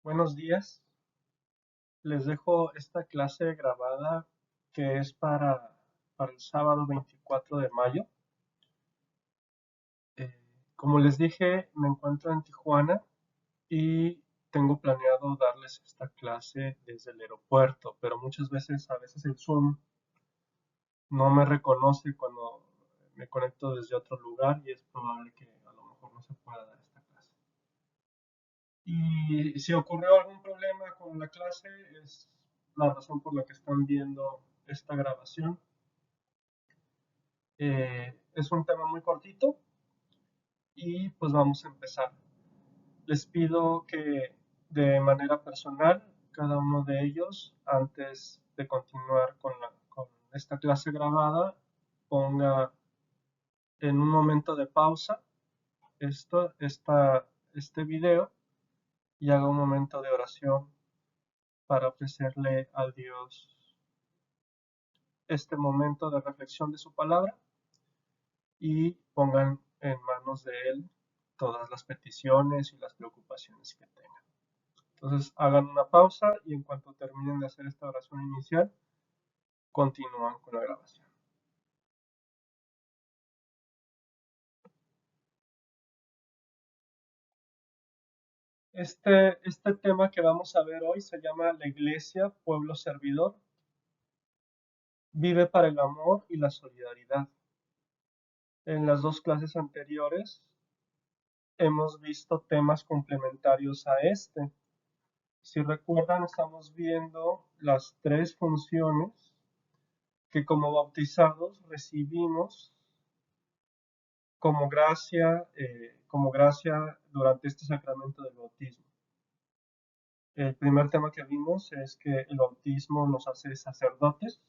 Buenos días, les dejo esta clase grabada que es para el sábado 24 de mayo. Eh, Como les dije, me encuentro en Tijuana y tengo planeado darles esta clase desde el aeropuerto, pero a veces el Zoom no me reconoce cuando me conecto desde otro lugar y es probable que a lo mejor no se pueda dar esta clase. Y si ocurrió algún problema con la clase, es la razón por la que están viendo esta grabación. Es un tema muy cortito y pues vamos a empezar. Les pido que de manera personal, cada uno de ellos, antes de continuar con esta clase grabada, ponga en un momento de pausa este video y haga un momento de oración para ofrecerle a Dios este momento de reflexión de su palabra y pongan en manos de Él todas las peticiones y las preocupaciones que tengan. Entonces hagan una pausa y en cuanto terminen de hacer esta oración inicial, continúan con la grabación. Este tema que vamos a ver hoy se llama La Iglesia, Pueblo Servidor, vive para el amor y la solidaridad. En las dos clases anteriores hemos visto temas complementarios a este. Si recuerdan, estamos viendo las tres funciones que como bautizados recibimos como gracia durante este sacramento del bautismo. El primer tema que vimos es que el bautismo nos hace sacerdotes.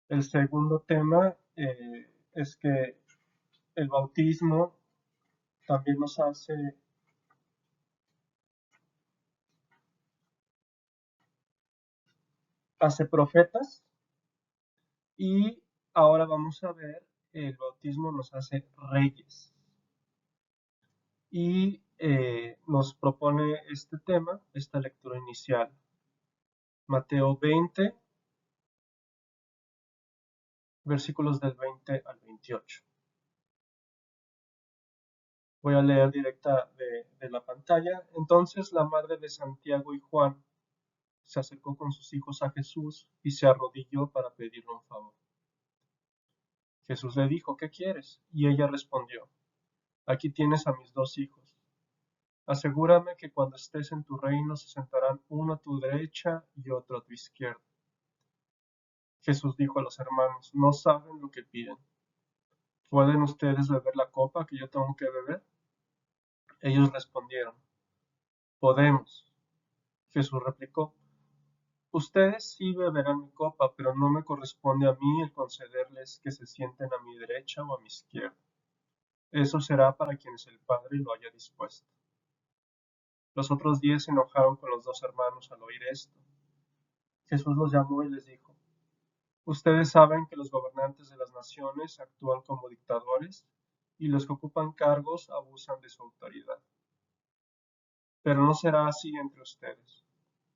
El segundo tema es que el bautismo también nos hace profetas. Y ahora vamos a ver, el bautismo nos hace reyes. Y nos propone este tema, esta lectura inicial. Mateo 20, versículos del 20 al 28. Voy a leer directa de la pantalla. Entonces la madre de Santiago y Juan se acercó con sus hijos a Jesús y se arrodilló para pedirle un favor. Jesús le dijo, ¿qué quieres? Y ella respondió, aquí tienes a mis dos hijos. Asegúrame que cuando estés en tu reino se sentarán uno a tu derecha y otro a tu izquierda. Jesús dijo a los hermanos, no saben lo que piden. ¿Pueden ustedes beber la copa que yo tengo que beber? Ellos respondieron, podemos. Jesús replicó, ustedes sí beberán mi copa, pero no me corresponde a mí el concederles que se sienten a mi derecha o a mi izquierda. Eso será para quienes el Padre lo haya dispuesto. Los otros 10 se enojaron con los dos hermanos al oír esto. Jesús los llamó y les dijo, ustedes saben que los gobernantes de las naciones actúan como dictadores y los que ocupan cargos abusan de su autoridad. Pero no será así entre ustedes.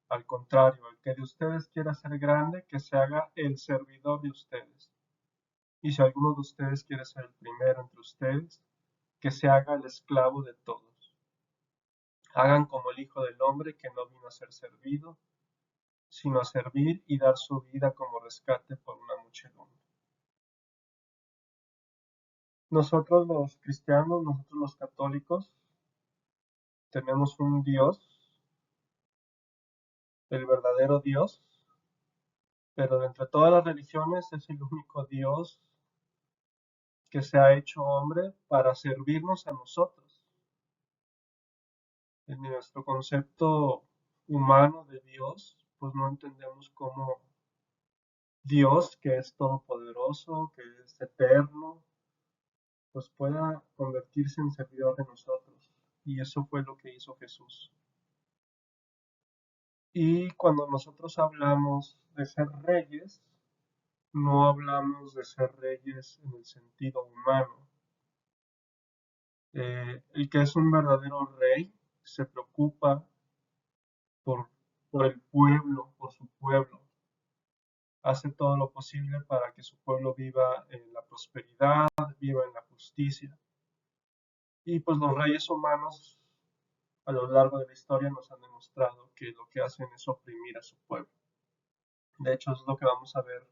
Al contrario, el que de ustedes quiera ser grande, que se haga el servidor de ustedes. Y si alguno de ustedes quiere ser el primero entre ustedes, que se haga el esclavo de todos. Hagan como el Hijo del Hombre, que no vino a ser servido, sino a servir y dar su vida como rescate por una muchedumbre. Nosotros los cristianos, nosotros los católicos, tenemos un Dios, el verdadero Dios, pero de entre todas las religiones es el único Dios que se ha hecho hombre para servirnos a nosotros. En nuestro concepto humano de Dios, pues no entendemos cómo Dios, que es todopoderoso, que es eterno, pues pueda convertirse en servidor de nosotros. Y eso fue lo que hizo Jesús. Y cuando nosotros hablamos de ser reyes, no hablamos de ser reyes en el sentido humano. El que es un verdadero rey se preocupa por, por el pueblo, por su pueblo. Hace todo lo posible para que su pueblo viva en la prosperidad, viva en la justicia. Y pues los reyes humanos a lo largo de la historia nos han demostrado que lo que hacen es oprimir a su pueblo. De hecho, es lo que vamos a ver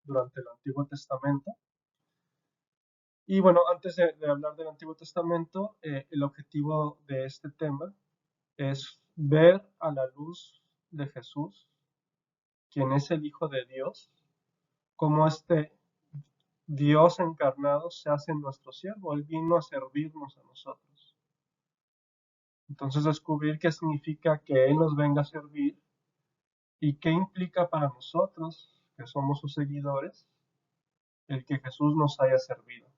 durante el Antiguo Testamento. Y bueno, antes de hablar del Antiguo Testamento, el objetivo de este tema es ver a la luz de Jesús, quien es el Hijo de Dios, cómo este Dios encarnado se hace nuestro siervo. Él vino a servirnos a nosotros. Entonces descubrir qué significa que Él nos venga a servir y qué implica para nosotros, que somos sus seguidores, el que Jesús nos haya servido.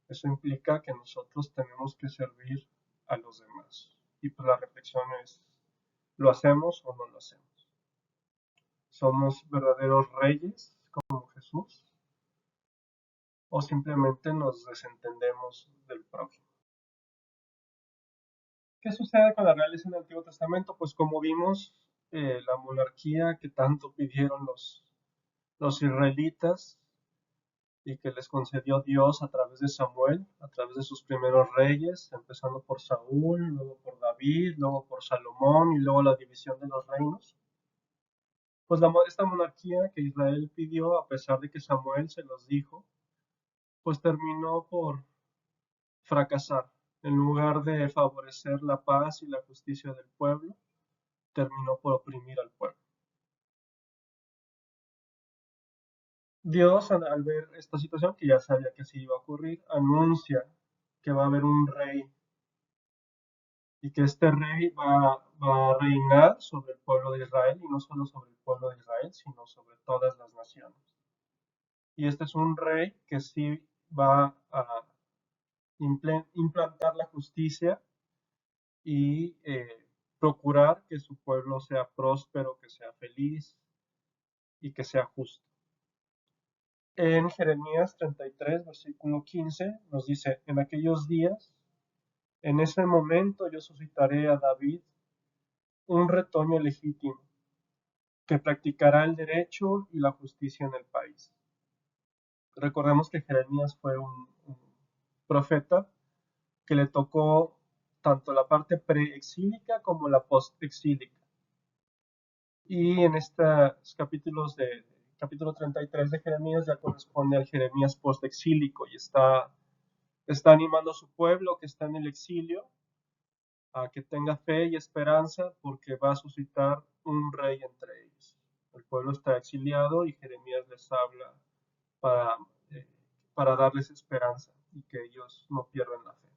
Eso implica que nosotros tenemos que servir a los demás. Y pues la reflexión es, ¿lo hacemos o no lo hacemos? ¿Somos verdaderos reyes como Jesús? ¿O simplemente nos desentendemos del prójimo? ¿Qué sucede con la realeza en el Antiguo Testamento? Pues como vimos, la monarquía que tanto pidieron los israelitas y que les concedió Dios a través de Samuel, a través de sus primeros reyes, empezando por Saúl, luego por David, luego por Salomón y luego la división de los reinos. Pues esta monarquía que Israel pidió, a pesar de que Samuel se los dijo, pues terminó por fracasar. En lugar de favorecer la paz y la justicia del pueblo, terminó por oprimir al pueblo. Dios, al ver esta situación, que ya sabía que así iba a ocurrir, anuncia que va a haber un rey y que este rey va a reinar sobre el pueblo de Israel y no solo sobre el pueblo de Israel, sino sobre todas las naciones. Y este es un rey que sí va a implantar la justicia y procurar que su pueblo sea próspero, que sea feliz y que sea justo. En Jeremías 33, versículo 15, nos dice, en aquellos días, en ese momento yo suscitaré a David un retoño legítimo que practicará el derecho y la justicia en el país. Recordemos que Jeremías fue un profeta que le tocó tanto la parte preexílica como la postexílica. Y en estos capítulos capítulo 33 de Jeremías ya corresponde al Jeremías postexílico y está animando a su pueblo que está en el exilio a que tenga fe y esperanza porque va a suscitar un rey entre ellos. El pueblo está exiliado y Jeremías les habla para, eh, para darles esperanza y que ellos no pierdan la fe.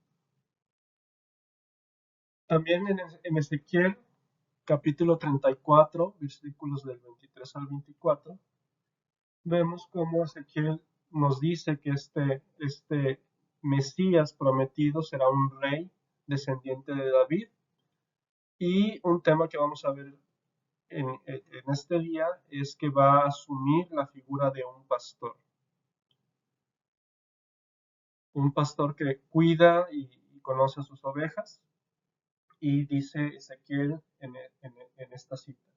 También en Ezequiel capítulo 34, versículos del 23 al 24, vemos cómo Ezequiel nos dice que este Mesías prometido será un rey descendiente de David. Y un tema que vamos a ver en este día es que va a asumir la figura de un pastor que cuida y conoce a sus ovejas. Y dice Ezequiel en esta cita,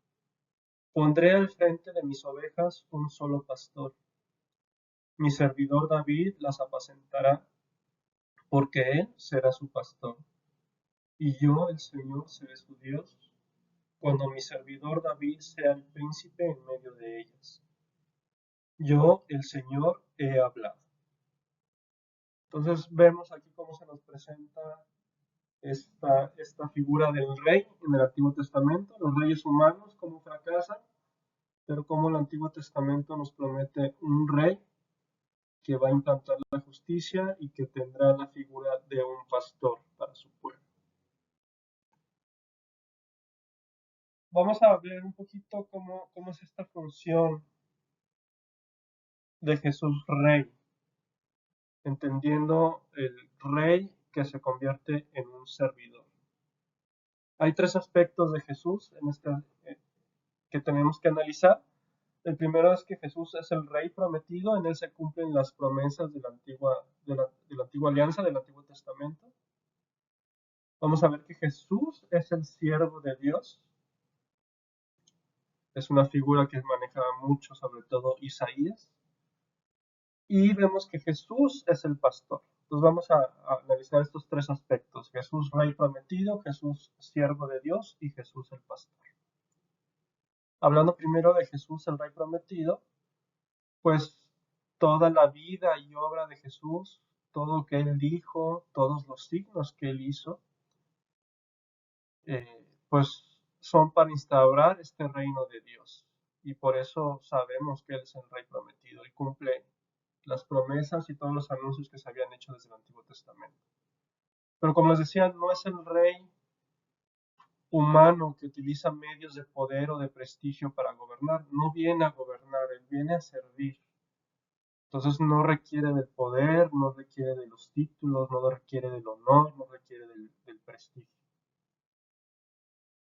pondré al frente de mis ovejas un solo pastor. Mi servidor David las apacentará, porque él será su pastor. Y yo, el Señor, seré su Dios, cuando mi servidor David sea el príncipe en medio de ellas. Yo, el Señor, he hablado. Entonces vemos aquí cómo se nos presenta esta figura del rey en el Antiguo Testamento, los reyes humanos, cómo fracasan, pero cómo el Antiguo Testamento nos promete un rey que va a implantar la justicia y que tendrá la figura de un pastor para su pueblo. Vamos a ver un poquito cómo es esta función de Jesús Rey, entendiendo el rey que se convierte en un servidor. Hay tres aspectos de Jesús que tenemos que analizar. El primero es que Jesús es el rey prometido, en él se cumplen las promesas de la antigua alianza, del Antiguo Testamento. Vamos a ver que Jesús es el siervo de Dios. Es una figura que manejaba mucho, sobre todo Isaías. Y vemos que Jesús es el pastor. Entonces vamos a analizar estos tres aspectos: Jesús rey prometido, Jesús siervo de Dios y Jesús el pastor. Hablando primero de Jesús el rey prometido, pues toda la vida y obra de Jesús, todo lo que él dijo, todos los signos que él hizo, pues son para instaurar este reino de Dios. Y por eso sabemos que él es el rey prometido y cumple las promesas y todos los anuncios que se habían hecho desde el Antiguo Testamento. Pero como les decía, no es el rey humano que utiliza medios de poder o de prestigio para gobernar. No viene a gobernar, él viene a servir. Entonces no requiere del poder, no requiere de los títulos, no requiere del honor, no requiere del prestigio.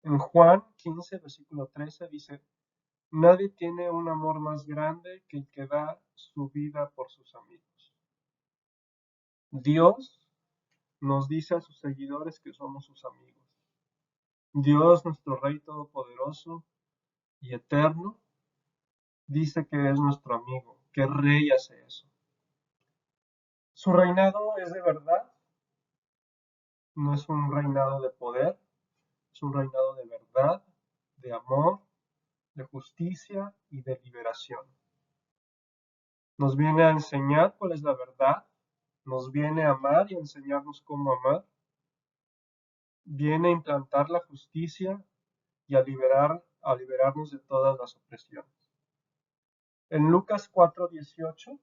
En Juan 15, versículo 13 dice: nadie tiene un amor más grande que el que da su vida por sus amigos. Dios nos dice a sus seguidores que somos sus amigos. Dios, nuestro Rey Todopoderoso y Eterno, dice que es nuestro amigo. ¿Qué rey hace eso? Su reinado es de verdad, no es un reinado de poder, es un reinado de verdad, de amor, de justicia y de liberación. Nos viene a enseñar cuál es la verdad, nos viene a amar y a enseñarnos cómo amar, viene a implantar la justicia y a liberarnos de todas las opresiones. En Lucas 4:18,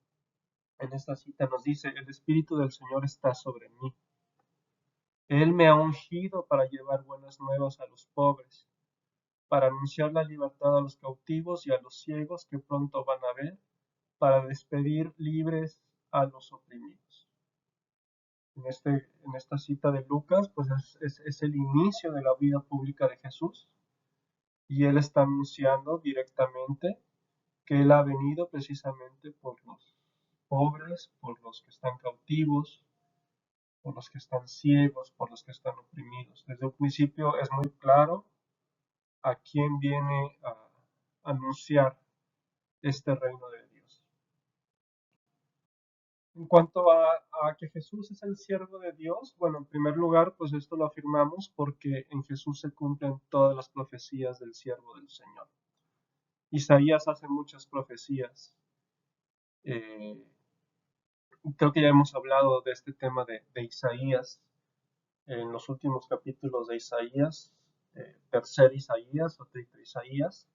en esta cita nos dice: el Espíritu del Señor está sobre mí. Él me ha ungido para llevar buenas nuevas a los pobres, para anunciar la libertad a los cautivos y a los ciegos que pronto van a ver, para despedir libres a los oprimidos. En esta cita de Lucas, pues es el inicio de la vida pública de Jesús, y él está anunciando directamente que él ha venido precisamente por los pobres, por los que están cautivos, por los que están ciegos, por los que están oprimidos. Desde el principio es muy claro a quién viene a anunciar este reino de Dios. En cuanto a que Jesús es el siervo de Dios, bueno, en primer lugar, pues esto lo afirmamos porque en Jesús se cumplen todas las profecías del siervo del Señor. Isaías hace muchas profecías. Eh, Creo que ya hemos hablado de este tema de Isaías en los últimos capítulos de Isaías, tercer Isaías o trito Isaías.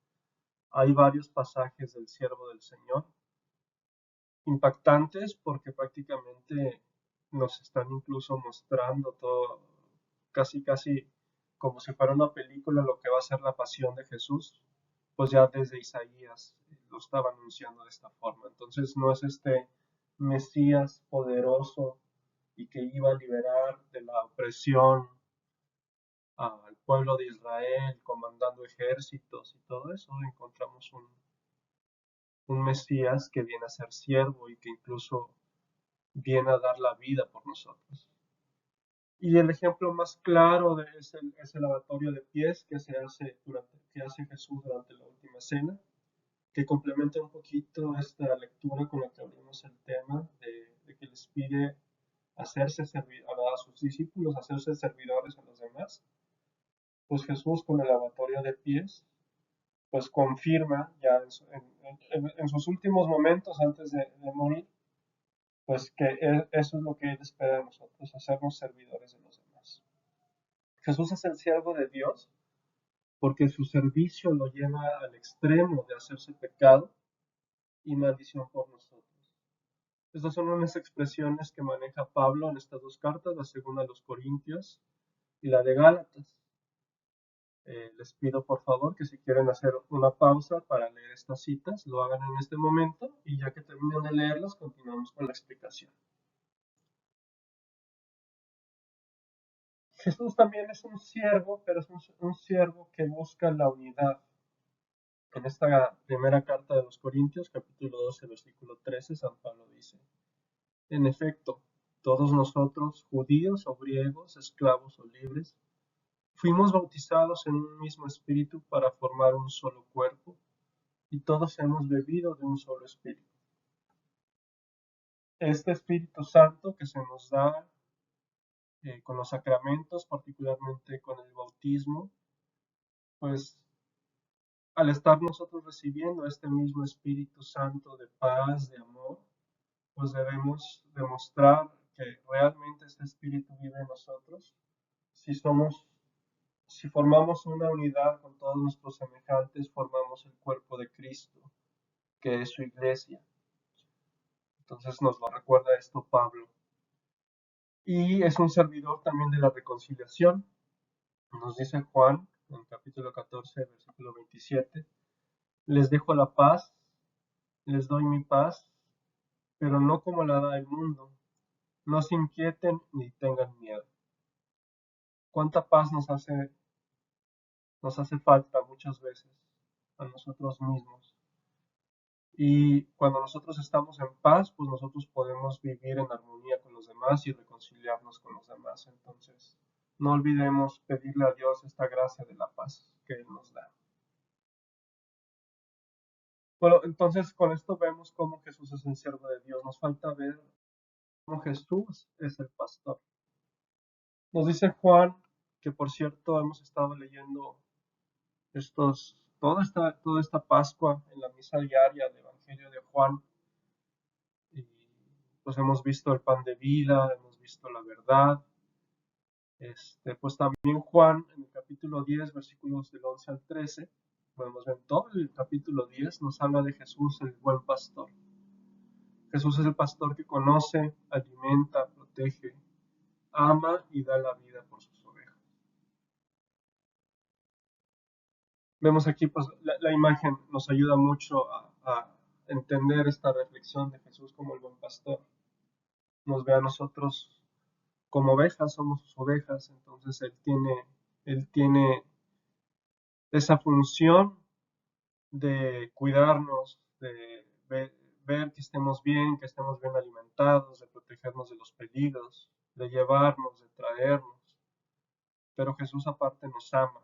Hay varios pasajes del siervo del Señor impactantes porque prácticamente nos están incluso mostrando todo, casi como si fuera una película, lo que va a ser la pasión de Jesús. Pues ya desde Isaías lo estaba anunciando de esta forma. Entonces no es este Mesías poderoso y que iba a liberar de la opresión al pueblo de Israel, comandando ejércitos y todo eso. Encontramos un Mesías que viene a ser siervo y que incluso viene a dar la vida por nosotros. Y el ejemplo más claro es el lavatorio de pies que hace Jesús durante la última cena, que complementa un poquito esta lectura con la que abrimos el tema de que les pide hacerse a sus discípulos, hacerse servidores a los demás. Pues Jesús, con el lavatorio de pies, pues confirma ya en sus últimos momentos antes de morir, pues que eso es lo que él espera de nosotros: hacernos servidores de los demás. Jesús es el siervo de Dios porque su servicio lo lleva al extremo de hacerse pecado y maldición por nosotros. Estas son unas expresiones que maneja Pablo en estas dos cartas, la segunda a los Corintios y la de Gálatas. Les pido por favor que si quieren hacer una pausa para leer estas citas, lo hagan en este momento, y ya que terminen de leerlas, continuamos con la explicación. Jesús también es un siervo, pero es un siervo que busca la unidad. En esta primera carta de los Corintios, capítulo 12, versículo 13, San Pablo dice: en efecto, Todos nosotros, judíos o griegos, esclavos o libres, fuimos bautizados en un mismo espíritu para formar un solo cuerpo, y todos hemos bebido de un solo espíritu. Este Espíritu Santo que se nos da con los sacramentos, particularmente con el bautismo, pues al estar nosotros recibiendo este mismo Espíritu Santo de paz, de amor, pues debemos demostrar que realmente este Espíritu vive en nosotros. Si somos, si formamos una unidad con todos nuestros semejantes, formamos el cuerpo de Cristo, que es su iglesia. Entonces nos lo recuerda esto Pablo. Y es un servidor también de la reconciliación. Nos dice Juan, en el capítulo 14, versículo 27, les dejo la paz, les doy mi paz, pero no como la da el mundo. No se inquieten ni tengan miedo. ¿Cuánta paz nos hace falta muchas veces a nosotros mismos? Y cuando nosotros estamos en paz, pues nosotros podemos vivir en armonía con los demás y reconciliarnos con los demás. Entonces, no olvidemos pedirle a Dios esta gracia de la paz que Él nos da. Bueno, entonces con esto vemos cómo Jesús es el siervo de Dios. Nos falta ver cómo Jesús es el pastor. Nos dice Juan, que por cierto hemos estado leyendo toda esta Pascua en la misa diaria del Evangelio de Juan, y pues hemos visto el pan de vida, hemos visto la verdad. Pues también Juan en el capítulo 10, versículos del 11 al 13, podemos ver todo el capítulo 10, nos habla de Jesús, el buen pastor. Jesús es el pastor que conoce, alimenta, protege, ama y da la vida por sus ovejas. Vemos aquí, pues la imagen nos ayuda mucho a entender esta reflexión de Jesús como el buen pastor. Nos ve a nosotros como ovejas, somos sus ovejas, entonces Él tiene esa función de cuidarnos, de ver que estemos bien alimentados, de protegernos de los peligros, de llevarnos, de traernos. Pero Jesús aparte nos ama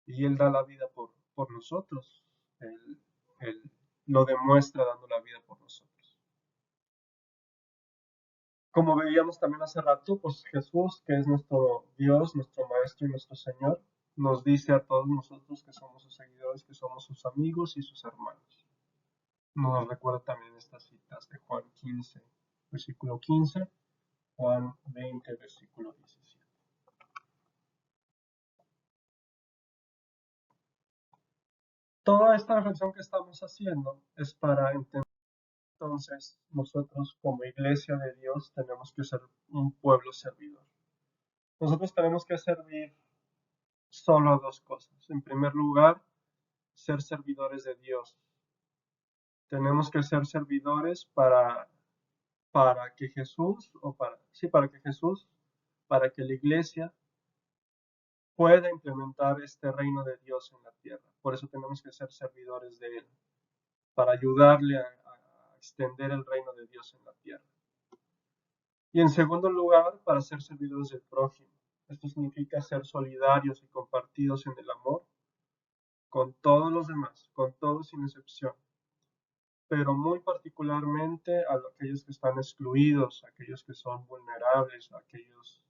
y Él da la vida por nosotros. Él lo demuestra dando la vida por nosotros. Como veíamos también hace rato, pues Jesús, que es nuestro Dios, nuestro Maestro y nuestro Señor, nos dice a todos nosotros que somos sus seguidores, que somos sus amigos y sus hermanos. Nos recuerda también estas citas de Juan 15, versículo 15, Juan 20, versículo 17. Toda esta reflexión que estamos haciendo es para entender. Entonces, nosotros como iglesia de Dios tenemos que ser un pueblo servidor. Nosotros tenemos que servir solo a dos cosas. En primer lugar, ser servidores de Dios. Tenemos que ser servidores para que Jesús, para que la iglesia pueda implementar este reino de Dios en la tierra. Por eso tenemos que ser servidores de Él, para ayudarle a extender el reino de Dios en la tierra. Y en segundo lugar, para ser servidores del prójimo. Esto significa ser solidarios y compartidos en el amor con todos los demás, con todos sin excepción, pero muy particularmente a aquellos que están excluidos, aquellos que son vulnerables, aquellos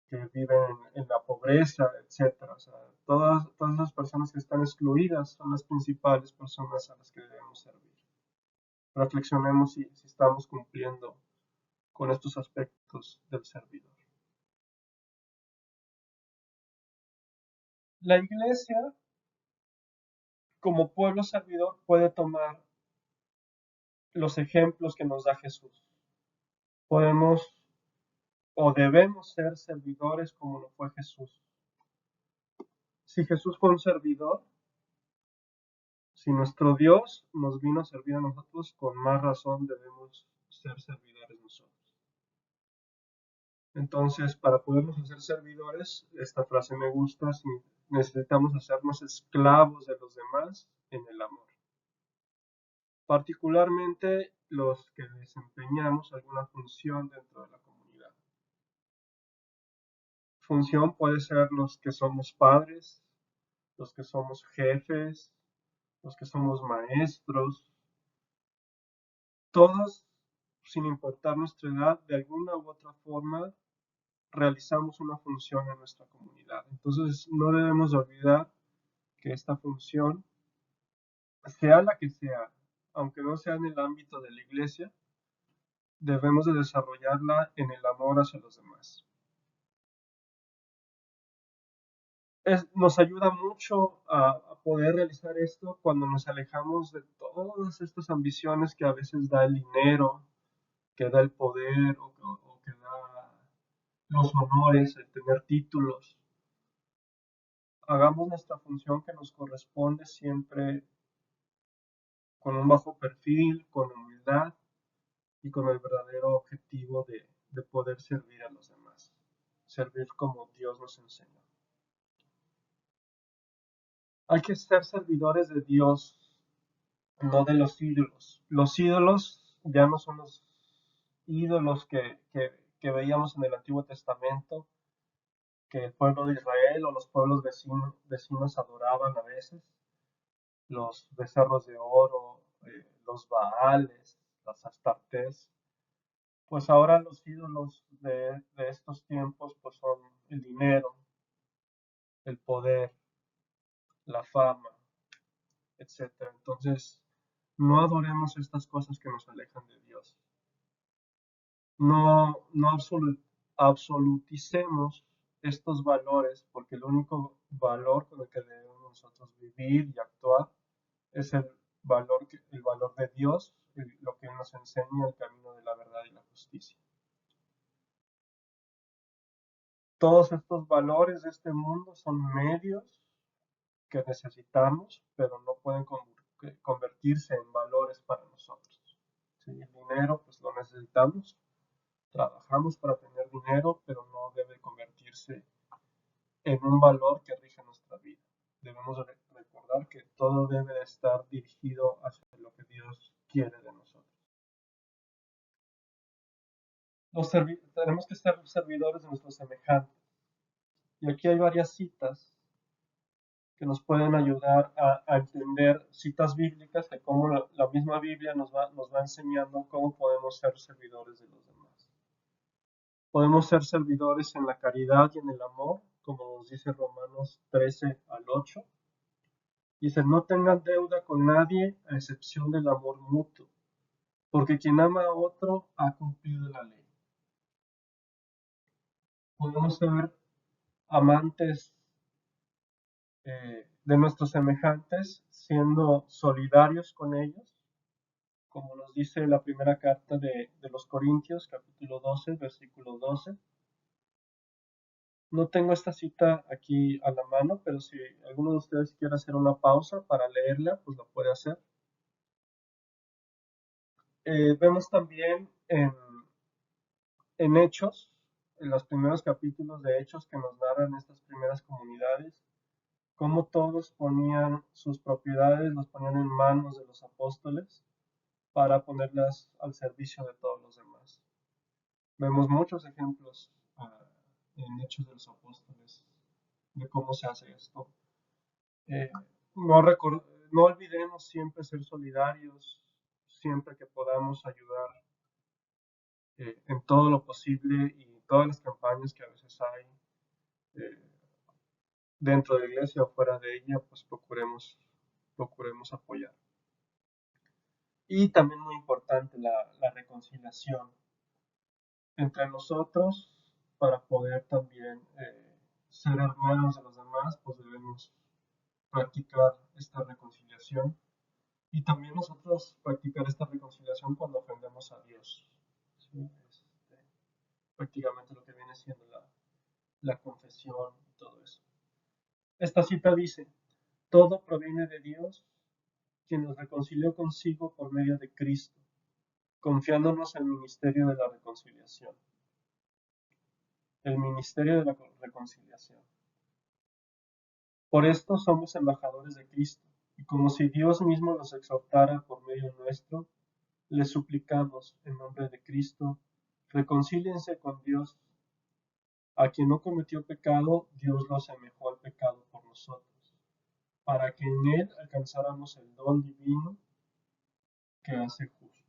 que viven en la pobreza, etcétera. O sea, todas las personas que están excluidas son las principales personas a las que debemos servir. Reflexionemos si estamos cumpliendo con estos aspectos del servidor. La iglesia, como pueblo servidor, puede tomar los ejemplos que nos da Jesús. Podemos o debemos ser servidores como lo fue Jesús. Si Jesús fue un servidor, si nuestro Dios nos vino a servir a nosotros, con más razón debemos ser servidores nosotros. Entonces, para podernos hacer servidores, esta frase me gusta, si necesitamos hacernos esclavos de los demás en el amor. particularmente los que desempeñamos alguna función dentro de la comunidad. Función puede ser los que somos padres, los que somos jefes, los que somos maestros, todos, sin importar nuestra edad, de alguna u otra forma realizamos una función en nuestra comunidad. Entonces, no debemos olvidar que esta función, sea la que sea, aunque no sea en el ámbito de la iglesia, debemos de desarrollarla en el amor hacia los demás. Nos ayuda mucho a poder realizar esto cuando nos alejamos de todas estas ambiciones que a veces da el dinero, que da el poder o que da los honores, el tener títulos. Hagamos nuestra función que nos corresponde siempre con un bajo perfil, con humildad y con el verdadero objetivo de poder servir a los demás, servir como Dios nos enseña. Hay que ser servidores de Dios, no de los ídolos. Los ídolos ya no son los ídolos que veíamos en el Antiguo Testamento, que el pueblo de Israel o los pueblos vecinos adoraban a veces, los becerros de oro, los baales, las astartés. Pues ahora los ídolos de estos tiempos pues son el dinero, el poder, la fama, etcétera. Entonces, no adoremos estas cosas que nos alejan de Dios. No absoluticemos estos valores, porque el único valor con el que debemos nosotros vivir y actuar es el valor de Dios, lo que nos enseña el camino de la verdad y la justicia. Todos estos valores de este mundo son medios que necesitamos, pero no pueden convertirse en valores para nosotros. ¿Sí? El dinero, pues lo necesitamos, trabajamos para tener dinero, pero no debe convertirse en un valor que rige nuestra vida. Debemos recordar que todo debe estar dirigido hacia lo que Dios quiere de nosotros. Tenemos que ser servidores de nuestros semejantes. Y aquí hay varias citas que nos pueden ayudar a entender citas bíblicas, de cómo la misma Biblia nos va enseñando cómo podemos ser servidores de los demás. Podemos ser servidores en la caridad y en el amor, como nos dice Romanos 13 al 8. Dice, no tengan deuda con nadie a excepción del amor mutuo, porque quien ama a otro ha cumplido la ley. Podemos ser amantes de nuestros semejantes, siendo solidarios con ellos, como nos dice la primera carta de los Corintios, capítulo 12, versículo 12. No tengo esta cita aquí a la mano, pero si alguno de ustedes quiere hacer una pausa para leerla, pues lo puede hacer. Vemos también en Hechos, en los primeros capítulos de Hechos que nos narran estas primeras comunidades, cómo todos ponían sus propiedades, los ponían en manos de los apóstoles para ponerlas al servicio de todos los demás. Vemos muchos ejemplos en Hechos de los Apóstoles de cómo se hace esto. Eh, no, no olvidemos siempre ser solidarios, siempre que podamos ayudar en todo lo posible y todas las campañas que a veces hay eh, dentro de la iglesia o fuera de ella, pues procuremos apoyar. Y también muy importante la reconciliación entre nosotros para poder también ser hermanos de los demás, pues debemos practicar esta reconciliación y también nosotros practicar esta reconciliación cuando ofendemos a Dios. ¿Sí? Prácticamente lo que viene siendo la confesión y todo eso. Esta cita dice, todo proviene de Dios, quien nos reconcilió consigo por medio de Cristo, confiándonos el ministerio de la reconciliación. El ministerio de la reconciliación. Por esto somos embajadores de Cristo, Y como si Dios mismo los exhortara por medio nuestro, les suplicamos en nombre de Cristo, reconcíliense con Dios. A quien no cometió pecado, Dios lo asemejó al pecado por nosotros, para que en él alcanzáramos el don divino que hace justo.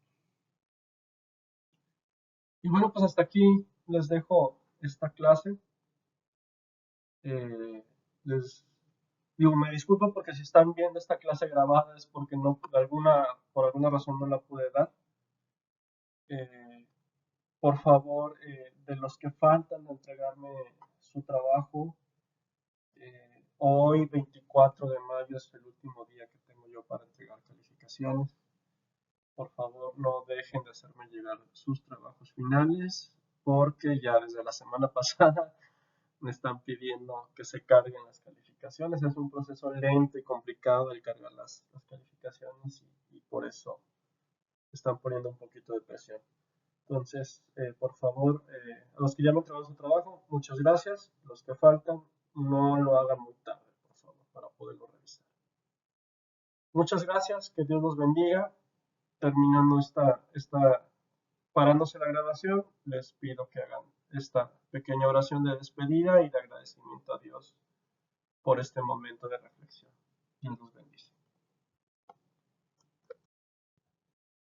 Y bueno, pues hasta aquí les dejo esta clase. Eh, les digo, me disculpo porque si están viendo esta clase grabada es porque no, por alguna razón no la pude dar. Eh, por favor, de los que faltan de entregarme su trabajo, hoy 24 de mayo es el último día que tengo yo para entregar calificaciones. Por favor, no dejen de hacerme llegar sus trabajos finales porque ya desde la semana pasada me están pidiendo que se carguen las calificaciones. Es un proceso lento y complicado el cargar las calificaciones y por eso están poniendo un poquito de presión. Entonces, por favor, a los que ya me entregaron su trabajo, muchas gracias. Los que faltan, no lo hagan muy tarde, por favor, para poderlo revisar. Muchas gracias, que Dios los bendiga. Terminando parándose la grabación, les pido que hagan esta pequeña oración de despedida y de agradecimiento a Dios por este momento de reflexión. Dios los bendiga.